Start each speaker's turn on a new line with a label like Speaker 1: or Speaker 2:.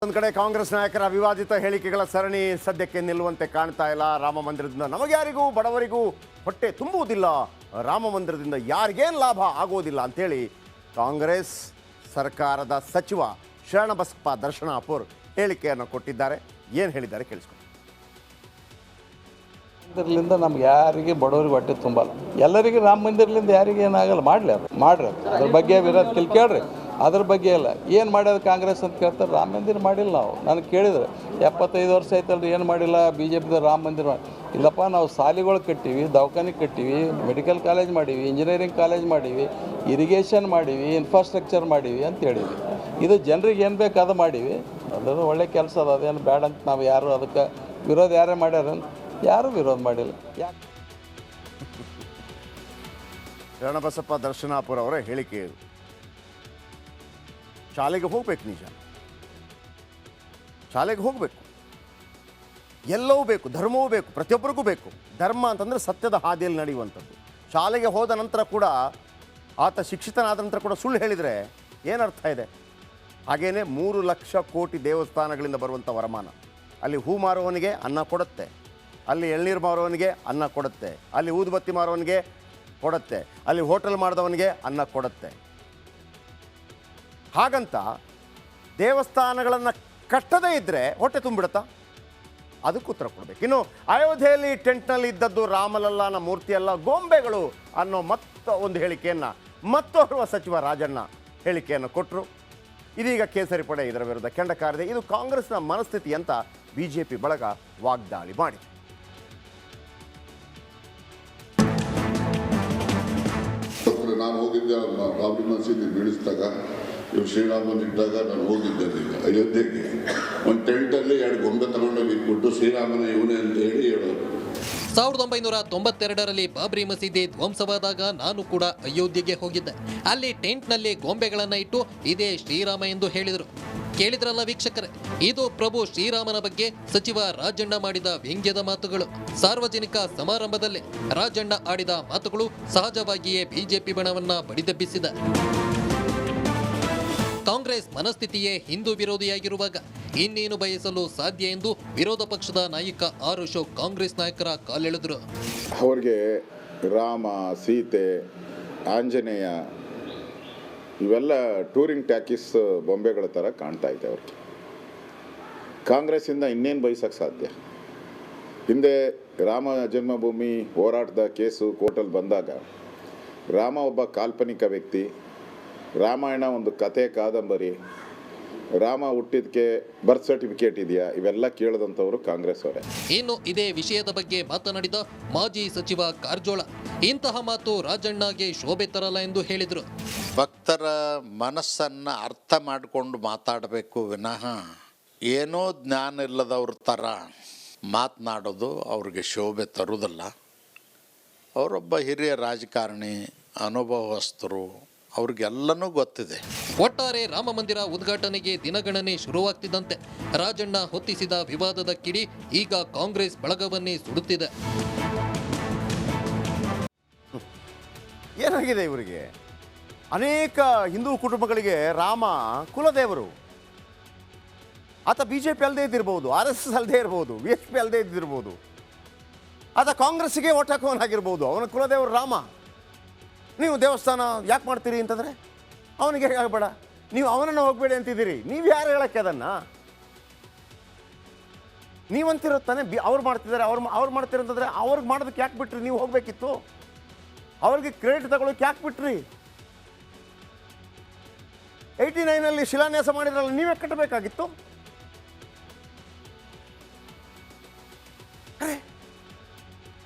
Speaker 1: ಒಂದು ಕಡೆ ಕಾಂಗ್ರೆಸ್ ನಾಯಕರ ವಿವಾದಿತ ಹೇಳಿಕೆಗಳ ಸರಣಿ ಸದ್ಯಕ್ಕೆ ನಿಲ್ಲುವಂತೆ ಕಾಣ್ತಾ ಇಲ್ಲ. ರಾಮ ಮಂದಿರದಿಂದ ನಮಗೆ ಯಾರಿಗೂ ಬಡವರಿಗೂ ಹೊಟ್ಟೆ ತುಂಬುವುದಿಲ್ಲ, ರಾಮ ಮಂದಿರದಿಂದ ಯಾರಿಗೇನು ಲಾಭ ಆಗೋದಿಲ್ಲ ಅಂತೇಳಿ ಕಾಂಗ್ರೆಸ್ ಸರ್ಕಾರದ ಸಚಿವ ಶರಣಬಸಪ್ಪ ದರ್ಶನಾಪುರ್ ಹೇಳಿಕೆಯನ್ನು ಕೊಟ್ಟಿದ್ದಾರೆ. ಏನು ಹೇಳಿದ್ದಾರೆ ಕೇಳಿಸ್ಕೊಂಡು.
Speaker 2: ಮಂದಿರಲಿಂದ ನಮ್ಗೆ ಯಾರಿಗೆ ಬಡವರಿಗೆ ಹೊಟ್ಟೆ ತುಂಬಲ್ಲ, ಎಲ್ಲರಿಗೆ ರಾಮ ಮಂದಿರಲಿಂದ ಯಾರಿಗೆ ಏನಾಗಲ್ಲ, ಮಾಡ್ರಿ ಅದ್ರ ಬಗ್ಗೆ ವಿರೋಧ ಕೇಳ್ರಿ. ಅದ್ರ ಬಗ್ಗೆ ಇಲ್ಲ ಏನು ಮಾಡ್ಯದ ಕಾಂಗ್ರೆಸ್ ಅಂತ ಕೇಳ್ತಾರೆ. ರಾಮ ಮಂದಿರ ಮಾಡಿಲ್ಲ ನಾವು. ನನಗೆ ಕೇಳಿದ್ರೆ 75 ವರ್ಷ ಆಯ್ತಲ್ರಿ ಏನು ಮಾಡಿಲ್ಲ ಬಿ ಜೆ ಪಿದ ರಾಮ ಮಂದಿರ ಇಲ್ಲಪ್ಪ. ನಾವು ಶಾಲೆಗಳು ಕಟ್ಟಿವಿ, ದವಾಖಾನೆ ಕಟ್ಟಿವಿ, ಮೆಡಿಕಲ್ ಕಾಲೇಜ್ ಮಾಡೀವಿ, ಇಂಜಿನಿಯರಿಂಗ್ ಕಾಲೇಜ್ ಮಾಡೀವಿ, ಇರಿಗೇಷನ್ ಮಾಡೀವಿ, ಇನ್ಫ್ರಾಸ್ಟ್ರಕ್ಚರ್ ಮಾಡೀವಿ ಅಂತ ಹೇಳಿವಿ. ಇದು ಜನರಿಗೆ ಏನು ಬೇಕು ಅದು ಮಾಡೀವಿ. ಅದು ಒಳ್ಳೆ ಕೆಲಸ ಅದ, ಅದೇನು ಬೇಡ ಅಂತ ನಾವು ಯಾರು ಅದಕ್ಕೆ ವಿರೋಧ ಯಾರೇ ಮಾಡ್ಯಾರ, ಯಾರೂ ವಿರೋಧ ಮಾಡಿಲ್ಲ. ಯಾಕೆ
Speaker 1: ಶರಣಬಸಪ್ಪ ದರ್ಶನಾಪುರ ಅವರ ಹೇಳಿಕೆ. ಶಾಲೆಗೆ ಹೋಗ್ಬೇಕು, ನಿಜ ಶಾಲೆಗೆ ಹೋಗಬೇಕು, ಎಲ್ಲವೂ ಬೇಕು, ಧರ್ಮವೂ ಬೇಕು, ಪ್ರತಿಯೊಬ್ಬರಿಗೂ ಬೇಕು. ಧರ್ಮ ಅಂತಂದರೆ ಸತ್ಯದ ಹಾದಿಯಲ್ಲಿ ನಡೆಯುವಂಥದ್ದು. ಶಾಲೆಗೆ ಹೋದ ನಂತರ ಕೂಡ ಆತ ಶಿಕ್ಷಿತನಾದ ನಂತರ ಕೂಡ ಸುಳ್ಳು ಹೇಳಿದರೆ ಏನರ್ಥ ಇದೆ? ಹಾಗೇನೆ 3 ಲಕ್ಷ ಕೋಟಿ ದೇವಸ್ಥಾನಗಳಿಂದ ಬರುವಂಥ ವರಮಾನ ಅಲ್ಲಿ ಹೂ ಮಾರುವವನಿಗೆ ಅನ್ನ ಕೊಡುತ್ತೆ, ಅಲ್ಲಿ ಎಳ್ನೀರು ಮಾರುವವನಿಗೆ ಅನ್ನ ಕೊಡುತ್ತೆ, ಅಲ್ಲಿ ಊದುಬತ್ತಿ ಮಾರುವವನಿಗೆ ಕೊಡುತ್ತೆ, ಅಲ್ಲಿ ಹೋಟೆಲ್ ಮಾಡಿದವನಿಗೆ ಅನ್ನ ಕೊಡುತ್ತೆ. ಹಾಗಂತ ದೇವಸ್ಥಾನಗಳನ್ನು ಕಟ್ಟದೇ ಇದ್ದರೆ ಹೊಟ್ಟೆ ತುಂಬಿಡುತ್ತಾ? ಅದಕ್ಕೆ ಉತ್ತರ ಕೊಡಬೇಕು. ಇನ್ನು ಅಯೋಧ್ಯೆಯಲ್ಲಿ ಟೆಂಟ್ನಲ್ಲಿ ಇದ್ದದ್ದು ರಾಮಲಲ್ಲಾನ ಮೂರ್ತಿಯಲ್ಲ, ಗೊಂಬೆಗಳು ಅನ್ನೋ ಒಂದು ಹೇಳಿಕೆಯನ್ನು ಮತ್ತೋರ್ವ ಸಚಿವ ರಾಜಣ್ಣ ಹೇಳಿಕೆಯನ್ನು ಕೊಟ್ಟರು. ಇದೀಗ ಕೇಸರಿ ಪಡೆ ಇದರ ವಿರುದ್ಧ ಕೆಂಡ ಕಾರಿದೆ. ಇದು ಕಾಂಗ್ರೆಸ್ನ ಮನಸ್ಥಿತಿ ಅಂತ ಬಿಜೆಪಿ ಬಳಗ ವಾಗ್ದಾಳಿ ಮಾಡಿದೆ.
Speaker 3: ನಾನು ಹೋಗಿದ್ದೆ ಬಾಬ್ರಿ ಮಸೀದಿ ಬೀಳಿಸಿದಾಗ, ಇವ್ರು ಶ್ರೀರಾಮನ್ ಇದ್ದಾಗ ನಾನು ಹೋಗಿದ್ದೆ ಅಯೋಧ್ಯೆಗೆ. ಒಂದು ಟೆಂಟಲ್ಲಿ 2 ಗೊಂಬೆ ತಗೊಂಡೋಗಿ ಇಟ್ಬಿಟ್ಟು ಶ್ರೀರಾಮನ ಇವನೇ ಅಂತ ಹೇಳಿ ಹೇಳೋರು.
Speaker 4: 1992ರಲ್ಲಿ ಬಾಬ್ರಿ ಮಸೀದಿ ಧ್ವಂಸವಾದಾಗ ನಾನು ಕೂಡ ಅಯೋಧ್ಯೆಗೆ ಹೋಗಿದ್ದೆ. ಅಲ್ಲಿ ಟೆಂಟ್ನಲ್ಲಿ ಗೊಂಬೆಗಳನ್ನ ಇಟ್ಟು ಇದೇ ಶ್ರೀರಾಮ ಎಂದು ಹೇಳಿದರು. ಕೇಳಿದ್ರಲ್ಲ ವೀಕ್ಷಕರೇ, ಇದು ಪ್ರಭು ಶ್ರೀರಾಮನ ಬಗ್ಗೆ ಸಚಿವ ರಾಜಣ್ಣ ಮಾಡಿದ ವ್ಯಂಗ್ಯದ ಮಾತುಗಳು. ಸಾರ್ವಜನಿಕ ಸಮಾರಂಭದಲ್ಲಿ ರಾಜಣ್ಣ ಆಡಿದ ಮಾತುಗಳು ಸಹಜವಾಗಿಯೇ ಬಿಜೆಪಿ ಬಣವನ್ನ ಬಡಿದೆಬ್ಬಿಸಿದೆ. ಕಾಂಗ್ರೆಸ್ ಮನಸ್ಥಿತಿಯೇ ಹಿಂದೂ ವಿರೋಧಿಯಾಗಿರುವಾಗ ಇನ್ನೇನು ಬಯಸಲು ಸಾಧ್ಯ ಎಂದು ವಿರೋಧ ಪಕ್ಷದ ನಾಯಕ ಆರ್ ಅಶೋಕ್ ಕಾಂಗ್ರೆಸ್ ನಾಯಕರ ಕಾಲೆಳೆದರು.
Speaker 5: ಅವ್ರಿಗೆ ರಾಮ, ಸೀತೆ, ಆಂಜನೇಯ ಇವೆಲ್ಲ ಟೂರಿಂಗ್ ಟ್ಯಾಕಿಸ್ ಬೊಂಬೆಗಳ ಥರ ಕಾಣ್ತಾ ಇದೆ ಅವ್ರಿಗೆ. ಕಾಂಗ್ರೆಸ್ಸಿಂದ ಇನ್ನೇನು ಬಯಸಕ್ಕೆ ಸಾಧ್ಯ? ಹಿಂದೆ ರಾಮ ಜನ್ಮಭೂಮಿ ಹೋರಾಟದ ಕೇಸು ಕೋರ್ಟಲ್ಲಿ ಬಂದಾಗ ರಾಮ ಒಬ್ಬ ಕಾಲ್ಪನಿಕ ವ್ಯಕ್ತಿ, ರಾಮಾಯಣ ಒಂದು ಕತೆ ಕಾದಂಬರಿ, ರಾಮ ಹುಟ್ಟಿದಕ್ಕೆ ಬರ್ತ್ ಸರ್ಟಿಫಿಕೇಟ್ ಇದೆಯಾ, ಇವೆಲ್ಲ ಕೇಳಿದಂಥವ್ರು ಕಾಂಗ್ರೆಸ್ ಅವರೇ.
Speaker 4: ಇನ್ನು ಇದೇ ವಿಷಯದ ಬಗ್ಗೆ ಮಾತನಾಡಿದ ಮಾಜಿ ಸಚಿವ ಕಾರಜೋಳ, ಇಂತಹ ಮಾತು ರಾಜಣ್ಣಗೆ ಶೋಭೆ ತರಲ್ಲ ಎಂದು ಹೇಳಿದರು.
Speaker 6: ಭಕ್ತರ ಮನಸ್ಸನ್ನು ಅರ್ಥ ಮಾಡಿಕೊಂಡು ಮಾತಾಡಬೇಕು ವಿನಃ ಏನೋ ಜ್ಞಾನ ಇಲ್ಲದವ್ರ ಥರ ಮಾತನಾಡೋದು ಅವ್ರಿಗೆ ಶೋಭೆ ತರುವುದಿಲ್ಲ. ಅವರೊಬ್ಬ ಹಿರಿಯ ರಾಜಕಾರಣಿ, ಅನುಭವಸ್ಥರು, ಅವ್ರಿಗೆಲ್ಲನೂ ಗೊತ್ತಿದೆ.
Speaker 4: ಒಟ್ಟಾರೆ ರಾಮ ಮಂದಿರ ಉದ್ಘಾಟನೆಗೆ ದಿನಗಣನೆ ಶುರುವಾಗ್ತಿದ್ದಂತೆ ರಾಜಣ್ಣ ಹೊತ್ತಿಸಿದ ವಿವಾದದ ಕಿಡಿ ಈಗ ಕಾಂಗ್ರೆಸ್ ಬಳಗವನ್ನೇ ಸುಡುತ್ತಿದೆ.
Speaker 1: ಏನಾಗಿದೆ ಇವರಿಗೆ? ಅನೇಕ ಹಿಂದೂ ಕುಟುಂಬಗಳಿಗೆ ರಾಮ ಕುಲದೇವರು. ಆತ ಬಿಜೆಪಿ ಅಲ್ಲದೆ ಇದ್ದಿರ್ಬೋದು, RSS ಅಲ್ಲದೆ ಇರ್ಬೋದು, VSP ಅಲ್ಲದೆ ಇದ್ದಿರ್ಬೋದು, ಆತ ಕಾಂಗ್ರೆಸ್ಸಿಗೆ ಓಟ್ ಹಾಕೋನಾಗಿರ್ಬೋದು. ಅವನ ಕುಲದೇವರು ರಾಮ. ನೀವು ದೇವಸ್ಥಾನ ಯಾಕೆ ಮಾಡ್ತೀರಿ ಅಂತಂದರೆ ಅವನಿಗೆ ಆಗಬೇಡ, ನೀವು ಅವನನ್ನು ಹೋಗಬೇಡಿ ಅಂತಿದ್ದೀರಿ. ನೀವು ಯಾರು ಹೇಳಕ್ಕೆ ಅದನ್ನು? ನೀವಂತಿರುತ್ತಾನೆ ಅವ್ರು ಮಾಡ್ತಿದ್ದಾರೆ, ಅವ್ರು ಮಾಡ್ತೀರಂತಂದರೆ ಅವ್ರಿಗೆ ಮಾಡೋದಕ್ಕೆ ಯಾಕೆ ಬಿಟ್ರಿ? ನೀವು ಹೋಗಬೇಕಿತ್ತು. ಅವ್ರಿಗೆ ಕ್ರೆಡಿಟ್ ತಗೊಳ್ಳೋಕೆ ಯಾಕೆ ಬಿಟ್ರಿ? 89ನಲ್ಲಿ ಶಿಲಾನ್ಯಾಸ ಮಾಡಿದ್ರಲ್ಲ, ನೀವೇ ಕಟ್ಟಬೇಕಾಗಿತ್ತು.